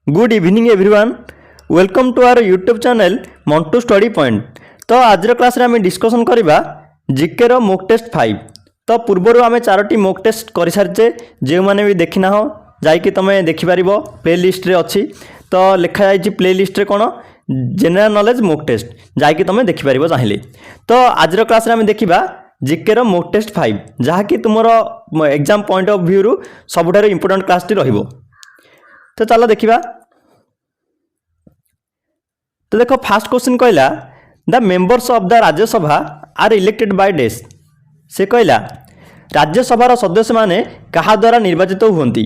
Good evening everyone welcome to our YouTube channel Mantu study point. तो आज class रे आम डिस्कसन करवा जीके रो मॉक टेस्ट 5। तो पूर्वर आम 4टी मॉक टेस्ट कर सारी जो मैंने भी देखी ना हो जाकि तुम देखिपर प्ले लिस्ट रे अच्छी। तो लिखा जाए प्ले लिस्ट रे कौन जनरल नॉलेज मॉक टेस्ट जाकि तुम देखिपर चाहिए। तो आज क्लास रे आम देखा जीके रो मॉक टेस्ट 5 जहाँकि तुम एग्जाम पॉइंट ऑफ व्यू रु सबुठार इंपोर्टेंट क्लास टी रहिबो। तो चलो देखा। तो देखो फास्ट क्वेश्चन कहला the members of the Rajya Sabha are elected by dash. से कहला राज्यसभार सदस्य माने कहा द्वारा निर्वाचित होती।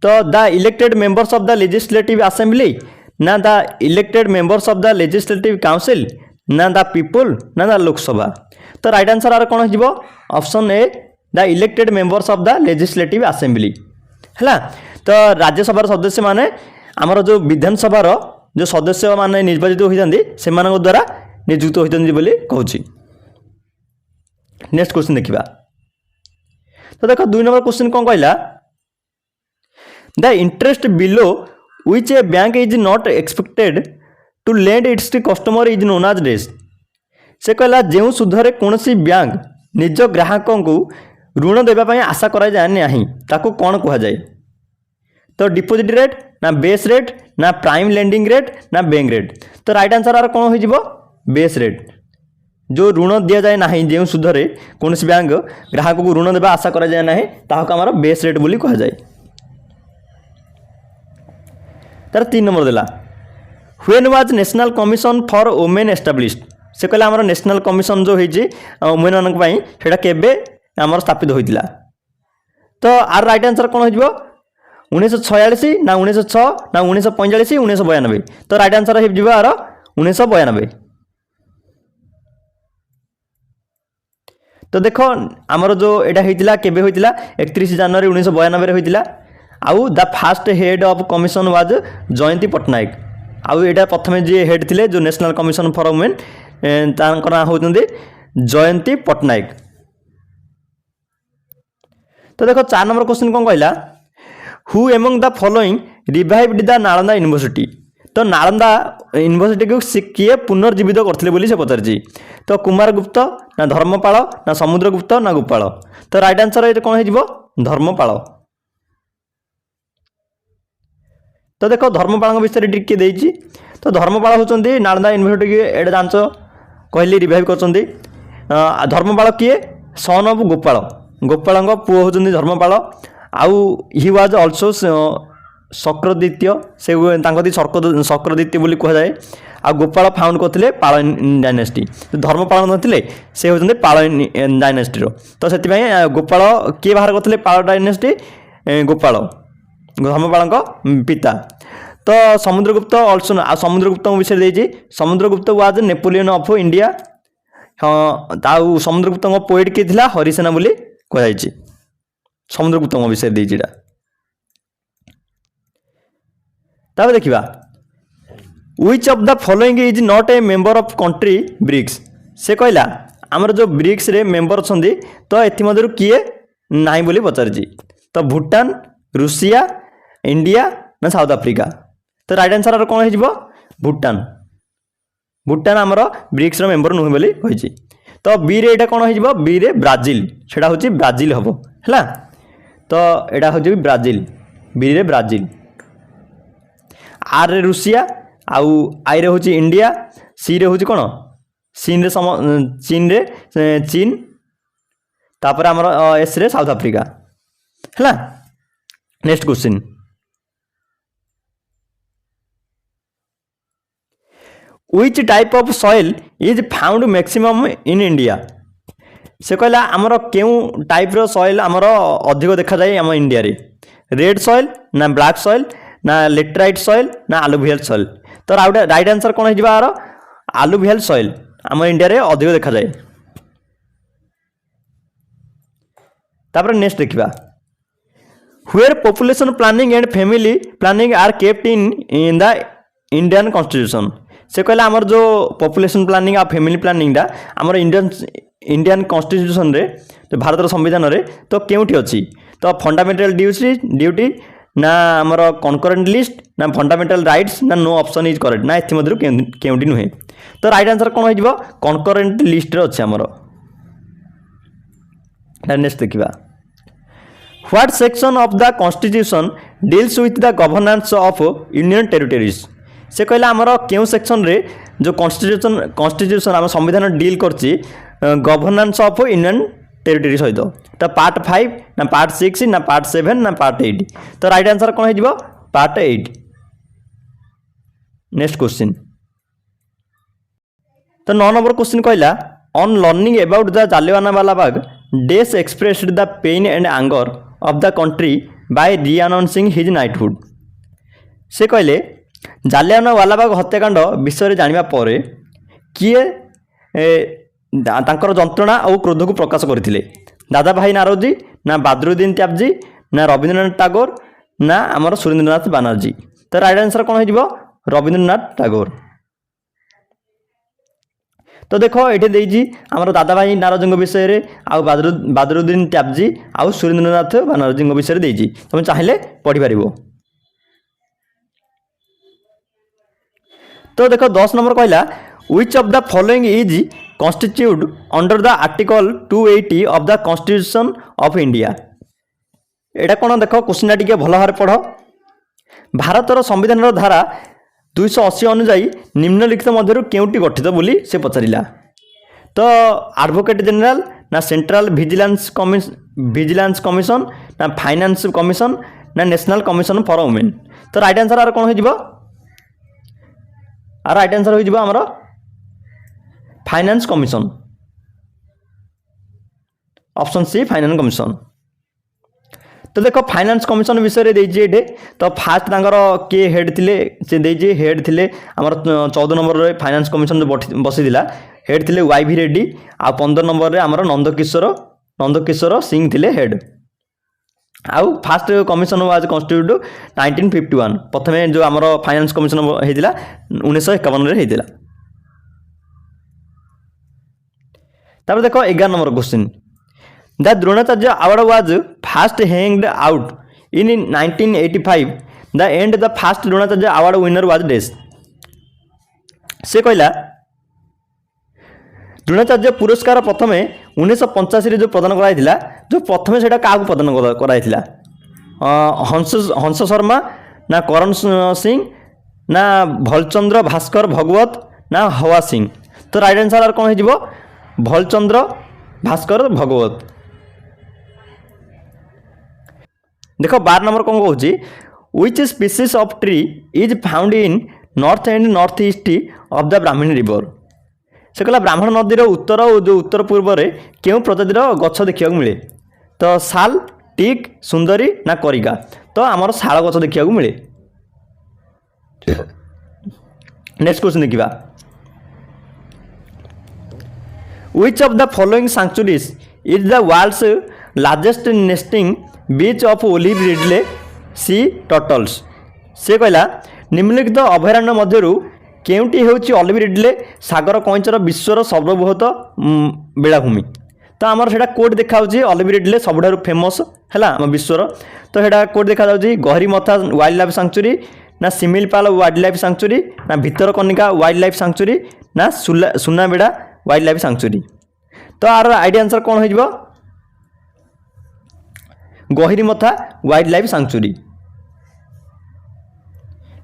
तो the elected members of the legislative assembly ना the elected members of the legislative council ना द पीपुल ना द लोकसभा। तो राइट आंसर आर कौन हो option A the elected members of the legislative assembly है। तो राज्यसभार सदस्य माने आमर जो विधानसभार जो सदस्य माने निर्वाचित होती से द्वारा नियुक्त होती बोली कहूँ। नेक्स्ट क्वेश्चन देखा। तो देखो 2 नंबर क्वेश्चन कौन कहला the interest below which a bank is not expected to lend its customer is known as dash. से कहला जो सुधरे कौन बैंक निज ग्राहक को ऋण देवाई आशा करा जाए नहीं ताको कौन कह जाए। तो डिपोजिट रेट ना बेस रेट ना प्राइम लेंडिंग रेट ना बैंक रेट। तो राइट आंसर आर कौन हो बेस रेट जो ऋण दि जाए ना जो सुधरे कौन बैंक ग्राहक को ऋण देवा आशा करा जाए नहीं ताको आमर बेस रेट बोली कह जाए। तार 3 नंबर देला when was national Commission for women established. से कहला आमर नेशनल कमिशन जो होइछि वुमेन मानक पई सेटा केबे आमर स्थापित होइतिला। तो आर राइट आंसर कौन हो 1946 ना 1906 ना 1945 1992। तो राइट आंसर हो 1992। तो देखो आमर जो एटा होइतिला केबे होइतिला 31 जनवरी 1992 रे होइतिला। आउ the first head of commission was Jayanti Pattanaik. आउ एटा प्रथमे जे हेड थिले जो नेशनल कमिशन फॉर वुमेन तांकर नाम होउतंदी जयंती पट्टनायक। तो देखो 4 नंबर क्वेश्चन कौन कहला who among the following revived the Nalanda university. तो नालंदा यूनिवर्सिटी को किए पुनर्जीवित करते बोली से पचार। तो कुमारगुप्त ना धर्मपाल ना समुद्रगुप्त ना गोपाल। तो राइट आंसर ये कौन हो धर्मपाल। तो देखो धर्मपाल विषय टिके देइछि। तो धर्मपाल होचंदी नालंदा यूनिवर्सिटी के एडे जांच कहली रिवाइव करचंदी। धर्मपाल किए सन ऑफ गोपाल गोपाल पुओ होचंदी धर्मपाल। आउ हि वाज ऑल्सो शक्रद्वितीय से शक्रद्वितीय बोली कह जाए। आ गोपाल फाउंड करते पाल डायनेस्टी। धर्मपाल नथिले से होचंदी पाल डायनेस्टी रो। तो सेति गोपाल किए बाहर करते पाल डायनेस्टी गोपाल धर्मपाल पिता। तो समुद्रगुप्त ऑल्सो समुद्रगुप्त विषय देइछि Samudragupta was Napoleon of India. हाँ ताऊ समुद्रगुप्त पोएट किए थिला हरिसेना बोली कह जाइछि। समुद्रगुप्त विषय देइछि। तब देखा which of the following is not a member of country BRICS. से कहला आमर जो ब्रिक्स रे मेंबर छंदी तो एथि किए नाही बोली पचार। तो भूटान रूसिया इंडिया ना साउथ अफ्रीका। तो राइट आंसर कौन हो भूटान। भूटान आमर ब्रिक्स मेंबर नुहे बोली कही। तो बी रे कौन हो बी रे ब्राजिल सेटा हूँ ब्राजिल हम है। तो यहाँ हूँ ब्राजिल बी रे ब्राजिल। आर रे रूसिया आउ आई रे हूँ इंडिया सी रे हूँ कौन चीन रे चीन रे चीन तापर आमर एस रे साउथ अफ्रीका है। Next question which type of soil is found maximum in India. से कहला आमर क्यों टाइप रो सॉइल आमर अधिक देखा जाए आम इंडिया रे रेड सॉइल ना ब्लैक सॉइल ना लेटराइट सॉइल ना आलुवियल सॉइल। तो राइट आंसर कौन हो आलुवियल सॉइल आम इंडिया रे अधिक देखा जाए। तापर नेक्स्ट देखा where population planning and family planning are kept in the Indian constitution. से कहला आमर जो पॉपुलेशन प्लानिंग आ फैमिली प्लानिंग दा आमर इंडियन कॉन्स्टिट्यूशन रे जो भारत संविधान रे तो केउठी अछि। तो फंडामेंटल ड्यूटी ना आमर कनकरेंट लिस्ट ना फंडामेंटल राइट्स ना नो ऑप्शन इज करेक्ट ना एथि केउंटी नुहे। तो राइट आंसर कौन हो कनकरेंट लिस्ट रे अच्छे आमर। नेक्स्ट देखिबा what section of the constitution deals with the governance of union territories. से कहला आमर केउ सेक्शन रे जो कॉन्स्टिट्यूशन आम संविधान डील करछि गवर्नेंस ऑफ यूनियन टेरिटरी सहित। तो पार्ट 5 ना पार्ट 6 ना पार्ट 7 ना पार्ट 8। तो राइट आंसर कौन हो पार्ट 8। नेक्स्ट क्वेश्चन तो 9 नंबर क्वेश्चन कहला on learning about the Jallianwala Bagh dash expressed the pain and anger of the country by renouncing his knighthood. से कहले जालियानवाला बाग हत्याकांड विषय जानिबा परे किए तांकर जंत्रणा और क्रोध को प्रकाश करथिले दादा भाई नारोजी ना बदरुद्दीन त्याबजी ना रवींद्रनाथ टागोर ना आमर सुरेंद्रनाथ बानर्जी। तो राइट आंसर कौन हो रवींद्रनाथ टागोर। तो देखो ये देजी आमर दादा भाई नारोजी विषय रे आउ बदरुद्दीन त्याबजी आउ सुरेंद्रनाथ बानर्जी विषय देजी तुम चाहिले पढ़ी पारिबो। तो देखो 10 नंबर कहला which of the following is constituted under the article 280 of the constitution of India। एटा कौन देख क्वेश्चन टी भल भाव पढ़। भारतर संविधान धारा 280 अनुजाई निम्नलिखित मध्य केउटी गठित बोली से पचारा। तो एडवोकेट जनरल ना सेंट्रल विजिलेंस कमिशन ना फाइनेंस कमिशन ना नेशनल कमिशन फॉर वुमेन। तो राइट आंसर आर कौन हो राइट आंसर हो आमर Finance Commission option C Finance Commission. तो देखो फाइनेंस कमिशन विषय देजे तो फास्ट किए हेड थिले से देजे हेड थिले आमर 14 नंबर रे फाइनेंस कमिशन जो बसीला हेड थिले वाई रेड्डी आ 15 नंबर रे आमर नंदकिशोर सिंह थिले हेड। आउ फास्ट कमिशन वाज कन्स्टिट्यूट 1951 प्रथमे जो आमर फाइनेंस कमिशन होइतिला 1951 रे होइतिला। तापर देखो 11 number question the Dronacharya award was first handed out in 1985 the end the first Dronacharya award winner was dash. से कहला द्रोणाचार्य पुरस्कार प्रथमे 1985 जो प्रदान कराइथिला जो प्रथमे सेटा काहू प्रदान कराइथिला हंस शर्मा ना करण सिंह ना भलचंद्र भास्कर भगवत ना हवा सिंह। तो राइट आंसर कौन हो भलचंद्र भास्कर भगवत। देखो 12 नंबर कौन कहूँ which species of tree is found in north and north east of the Brahmani river. से कहला ब्राह्मण नदीर उत्तर और जो उत्तर पूर्व रे केउं प्रजातिर गछ देखा मिले। तो साल टिक सुंदरी ना करिका। तो आमर शाल गछ देखा मिले। नेक्स्ट क्वेश्चन देखिबा which of the following sanctuaries is the world's largest nesting beach of olive ridley sea turtles। से कहला निम्नलिखित अभयारण्य मध्यरु केउटी हेउची ऑलिव रिडले सागर कईंचर विश्वर सर्वबृहत बेलाभूमि। तो आमर सेटा कोड देखा ऑलिव रिडले सबुठारु फेमस है आम विश्वर। तो सेटा कोड देखा गहरीमथा वाइल्ड लाइफ सैंक्चुरी ना सिमिलपाल वाइल्ड लाइफ सैंक्चुरी ना भितरकनिका वाइल्ड लाइफ सैंक्चुरी ना सुनाबेड़ा वाइल्ड लाइफ सैंक्चुरी। तो आर आइडिया आंसर कौन हो Gahirmatha wildlife sanctuary.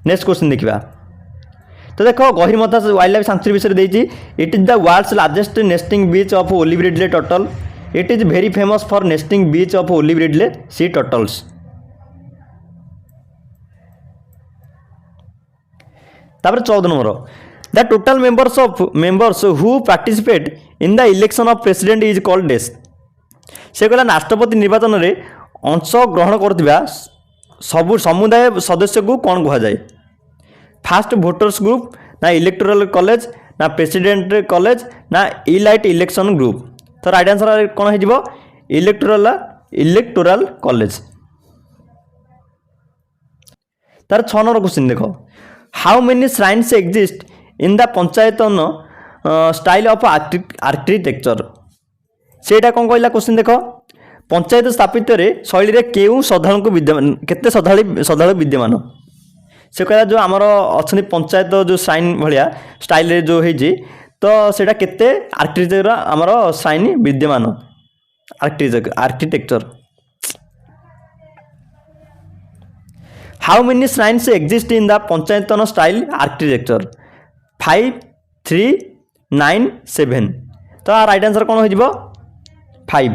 Next question देखिबा तो देखो गहरीमथा वाइल्ड लाइफ सैंक्चुरी विषय देजी it is the world's largest nesting beach of olive ridley turtle. It is very famous for nesting beach of olive ridley sea turtles. तापर 14 number the total members who participate in the election of president is called dash. से कहला राष्ट्रपति निर्वाचन में अंश ग्रहण करथिबा सबु समुदाय सदस्य को कौन कहा जाए। फास्ट वोटर्स ग्रुप ना इलेक्टोरल कॉलेज ना प्रेसिडेंट कॉलेज ना इलाइट इलेक्शन ग्रुप। तो राइट आंसर कौन हो इलेक्टोरल कॉलेज। तार 6 नंबर क्वेश्चन देखो how many shrines exist in the panchayatan style of architecture. सेटा कौन कहला क्वेश्चन देखो पंचायत स्थापित शैली रे केउ श्रद्धालु विद्यमान केते श्रद्धालु विद्यमान से कहला जो आमर अच्छा पंचायत जो साइन भाया स्टाइल रे जो है तो सेटा केते आर्किटेक्चर आमर साइन विद्यमान architecture how many shrines exist in the panchayatan style architecture 5 3 9 7 तो राइट आंसर कौन हो 5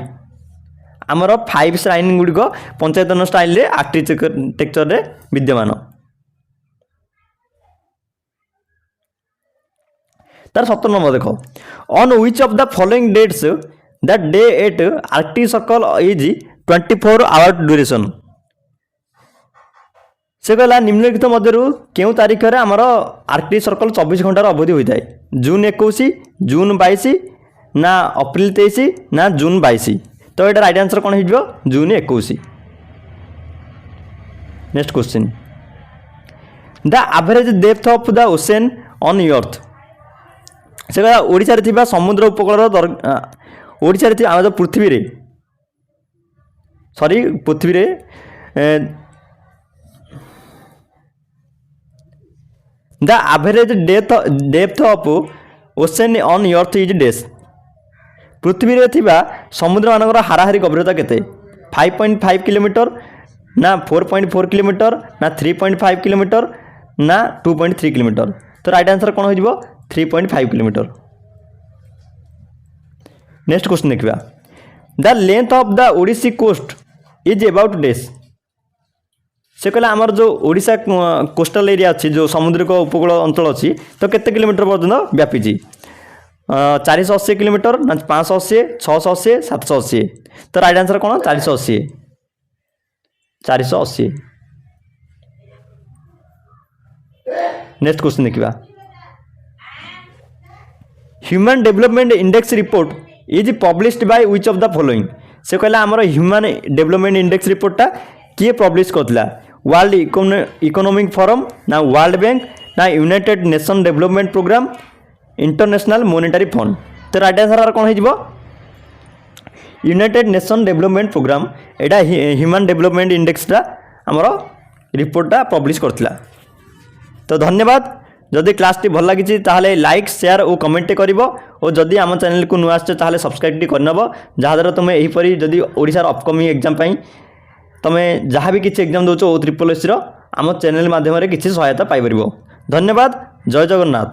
आमर 5 श्राइन गुड़िक पंचायतन स्टाइल रे आर्किटेक्चर रे विद्यमान तार 17 नंबर देखो on which of the following dates that day at Arctic circle is 24 hour duration से कहला निम्नलिखित मध्यरु केउ तारीख रे हमर आर्कटिक सर्कल 24 घंटार अवधि होता है जून 21 जून 22 ना अप्रैल 23 ना जून 22 तो ये राइट आंसर कौन हो जून 21 next question the average depth of the ocean on अर्थ से कहला ओडिशा रे थिबा समुद्र उपकूल ओडिशा रे थिबा पृथ्वी रे सॉरी पृथ्वी रे the average depth of ocean on earth is dash पृथ्वी रे थिबा समुद्र मानकर हाराहारी गभीरता केते 5.5 किलोमीटर ना 4.4 किलोमीटर ना 3.5 किलोमीटर ना 2.3 किलोमीटर तो राइट आंसर कौन हो 3.5 किलोमीटर नेक्स्ट क्वेश्चन देखा the length of the Odisha coast is about dash से कहला आमर जो ओडिशा कोस्टल एरिया अच्छी जो समुद्रिक उपकूल अंचल अच्छी तो केते किलोमीटर पर्यटन व्यापी 480 किलोमीटर ना 580 680 780 तो राइट आंसर कौन 480 नेक्स्ट क्वेश्चन देखा human development index report is published by which of the following से कहला आमर ह्यूमन डेवलपमेंट इंडेक्स रिपोर्टटा किए पब्लिश करथिला वर्ल्ड इकोनॉमिक फोरम ना वर्ल्ड बैंक ना United Nation Development Programme International Monetary Fund तो राइट आंसर कौन हो यूनाइटेड नेशन डेवलपमेंट प्रोग्राम एटा ह्यूमन डेवलपमेंट इंडेक्सटा आमर रिपोर्टटा पब्लिश करथिला तो धन्यवाद जदि क्लास टी भल लगी ताहले लाइक शेयर और कमेंट करिवो और जदि आम चैनल को नुआ आछे ताहले सब्सक्राइब टी करनबो जहाँद्वारा तुम एहीपरी जदि ओडिशार अपकमिंग एग्जाम पाई तुम जहाँ भी किसी एग्जाम दौच ओ ट्रिपल एस आम चैनल माध्यम किसी सहायता पाइपर धन्यवाद जय जगन्नाथ।